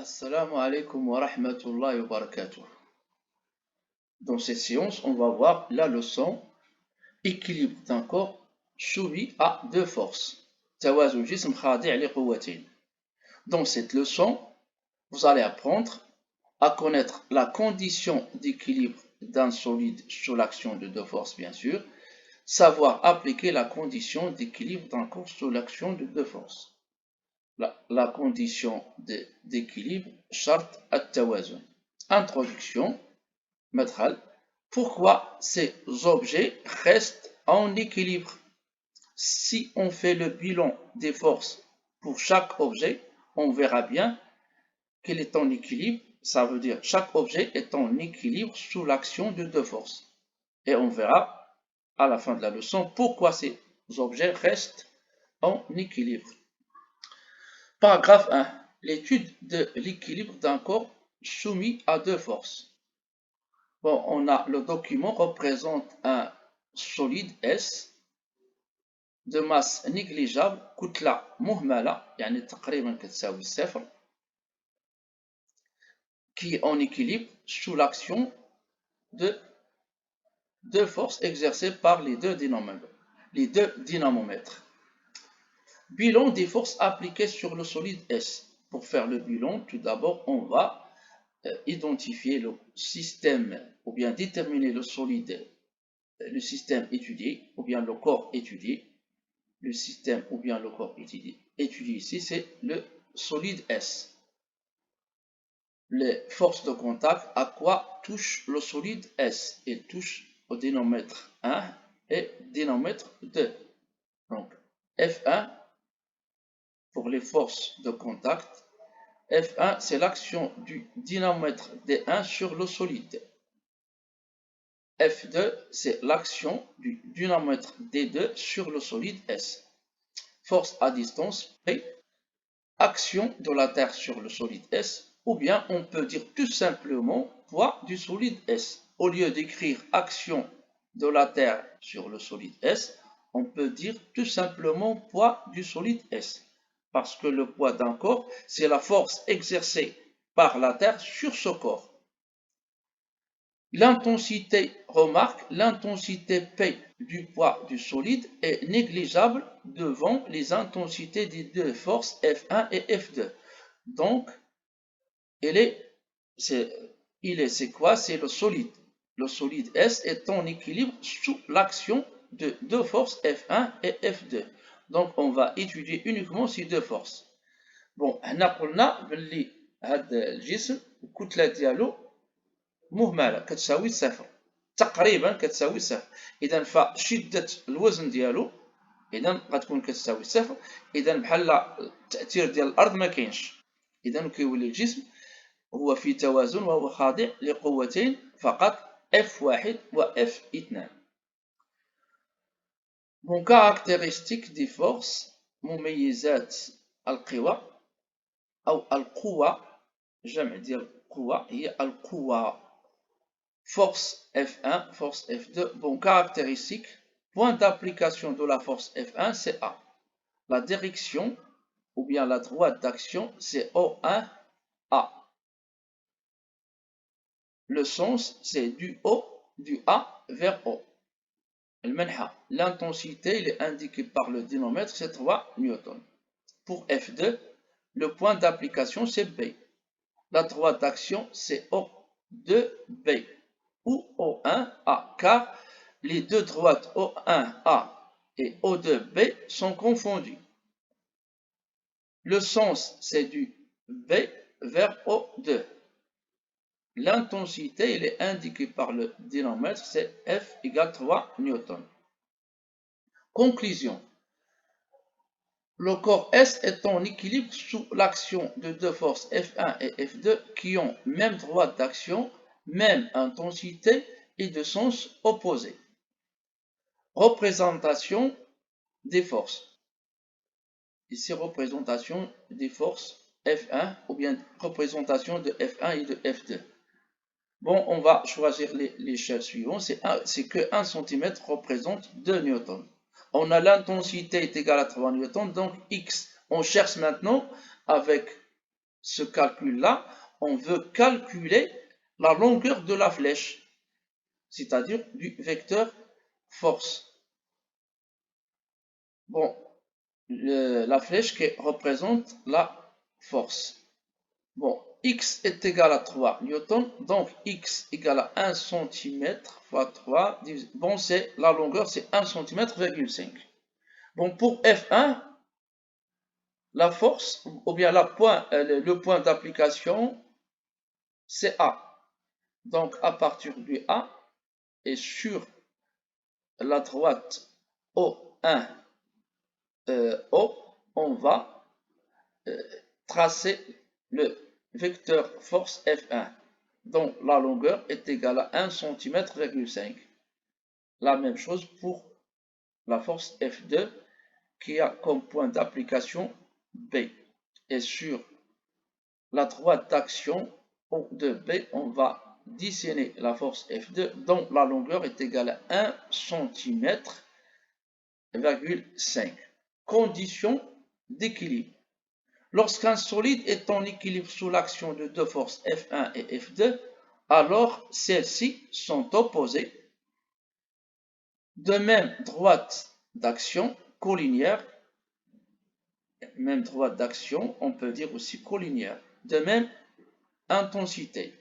Assalamu alaikum wa rahmatullahi wa barakatuh. Dans cette séance, on va voir la leçon équilibre d'un corps soumis à deux forces. توازن جسم خاضع لقوتين. Dans cette leçon, vous allez apprendre à connaître la condition d'équilibre d'un solide sous l'action de deux forces, bien sûr, savoir appliquer la condition d'équilibre d'un corps sous l'action de deux forces. La condition d'équilibre, charte at-tawazun. Introduction, madkhal. Pourquoi ces objets restent en équilibre? Si on fait le bilan des forces pour chaque objet, on verra bien qu'il est en équilibre. Ça veut dire chaque objet est en équilibre sous l'action de deux forces. Et on verra à la fin de la leçon pourquoi ces objets restent en équilibre. Paragraphe 1. L'étude de l'équilibre d'un corps soumis à deux forces. Bon, on a le document représente un solide S de masse négligeable, كتلة مهملة يعني تقريبا كتساوي الصفر, qui est en équilibre sous l'action de deux forces exercées par les deux dynamomètres. Bilan des forces appliquées sur le solide S. Pour faire le bilan, tout d'abord, on va identifier le système ou bien déterminer le solide, le système étudié ou bien le corps étudié. Le système ou bien le corps étudié ici, c'est le solide S. Les forces de contact, à quoi touche le solide S? Il touche au dynamomètre 1 et dynamomètre 2. Donc, F1 pour les forces de contact. F1, c'est l'action du dynamomètre D1 sur le solide. F2, c'est l'action du dynamomètre D2 sur le solide S. Force à distance P, action de la Terre sur le solide S, ou bien on peut dire tout simplement poids du solide S. Au lieu d'écrire action de la Terre sur le solide S, on peut dire tout simplement poids du solide S. Parce que le poids d'un corps, c'est la force exercée par la Terre sur ce corps. L'intensité, remarque, l'intensité P du poids du solide est négligeable devant les intensités des deux forces F1 et F2. Donc, c'est quoi? C'est le solide. Le solide S est en équilibre sous l'action de deux forces F1 et F2. Donc, on va étudier uniquement ces deux forces. Bon, on a dit que le جسم الكتلة ديالو مهملة كتساوي صفر, تقريبا كتساوي صفر. اذا فشده الوزن ديالو اذا غتكون كتساوي صفر. اذا بحال التاثير ديال الارض ما كاينش. اذا كيولي الجسم هو في توازن وهو خاضع لقوتين فقط, F1 و F2. Bon, caractéristique des forces, مميزات القوى أو القوة, جمع ديال القوة هي القوة. Force F1, force F2. Bon, caractéristique, point d'application de la force F1, c'est A. La direction ou bien la droite d'action, c'est O1A. Le sens, c'est du A vers O. L'intensité, il est indiqué par le dynamomètre, c'est 3 newtons. Pour F2, le point d'application, c'est B. La droite d'action, c'est O2B ou O1A, car les deux droites O1A et O2B sont confondues. Le sens, c'est du B vers O2. L'intensité, elle est indiquée par le dynamomètre, c'est F égale 3 newtons. Conclusion. Le corps S est en équilibre sous l'action de deux forces F1 et F2 qui ont même droite d'action, même intensité et de sens opposés. Représentation des forces. Ici, représentation des forces F1 ou bien représentation de F1 et de F2. Bon, on va choisir l'échelle suivante. C'est que 1 cm représente 2 newtons. On a l'intensité est égale à 3 newtons, donc X. On cherche maintenant avec ce calcul-là, on veut calculer la longueur de la flèche, c'est-à-dire du vecteur force. Bon, la flèche qui représente la force. Bon, x est égal à 3 newtons, donc x égale à 1 cm fois 3. Bon, c'est la longueur, c'est 1 cm,5. Bon, pour F1, la force, ou bien le point d'application, c'est A. Donc, à partir du A, et sur la droite O1, O, on va tracer le vecteur force F1. Donc, la longueur est égale à 1 cm,5. La même chose pour la force F2 qui a comme point d'application B. Et sur la droite d'action de B, on va dessiner la force F2 dont la longueur est égale à 1 cm,5. Condition d'équilibre. Lorsqu'un solide est en équilibre sous l'action de deux forces F1 et F2, alors celles-ci sont opposées de même droite d'action collinéaire, même droite d'action, on peut dire aussi collinéaire, de même intensité.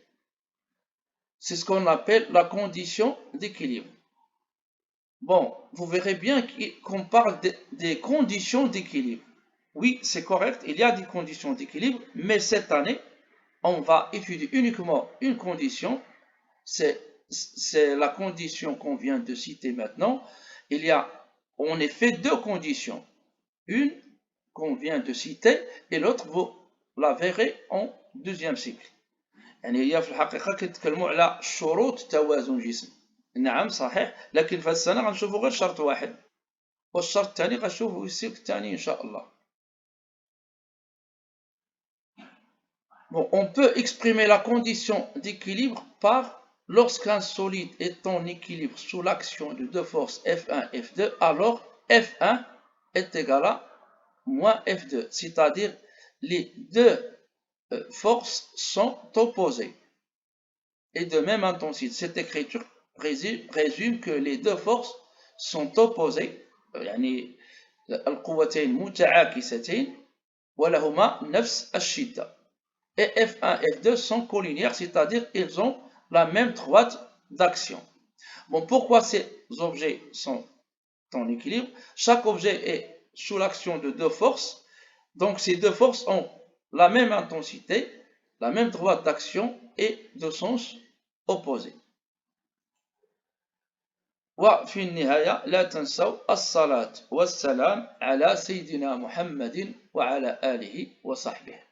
C'est ce qu'on appelle la condition d'équilibre. Bon, vous verrez bien qu'on parle des conditions d'équilibre. Oui, c'est correct, il y a des conditions d'équilibre, mais cette année, on va étudier uniquement une condition, c'est la condition qu'on vient de citer maintenant. Il y a en effet deux conditions, une qu'on vient de citer et l'autre vous la verrez en deuxième cycle. يعني هي في الحقيقة كيتكلموا على شروط توازن جسم. نعم صحيح، لكن في السنة غنشوفوا غير شرط واحد، والشرط الثاني غنشوفوا السلك الثاني إن شاء الله. Bon, on peut exprimer la condition d'équilibre par lorsqu'un solide est en équilibre sous l'action de deux forces F1 et F2, alors F1 est égal à moins F2, c'est-à-dire les deux forces sont opposées et de même intensité. Cette écriture résume que les deux forces sont opposées, يعني القوتين متعاكستين ولهما نفس الشدة. Et F1 et F2 sont collinéaires, c'est-à-dire ils ont la même droite d'action. Bon, pourquoi ces objets sont en équilibre? Chaque objet est sous l'action de deux forces, donc ces deux forces ont la même intensité, la même droite d'action et de sens opposé. وفي النهاية لا تنسوا الصلاة والسلام على سيدنا محمد وعلى آله وصحبه.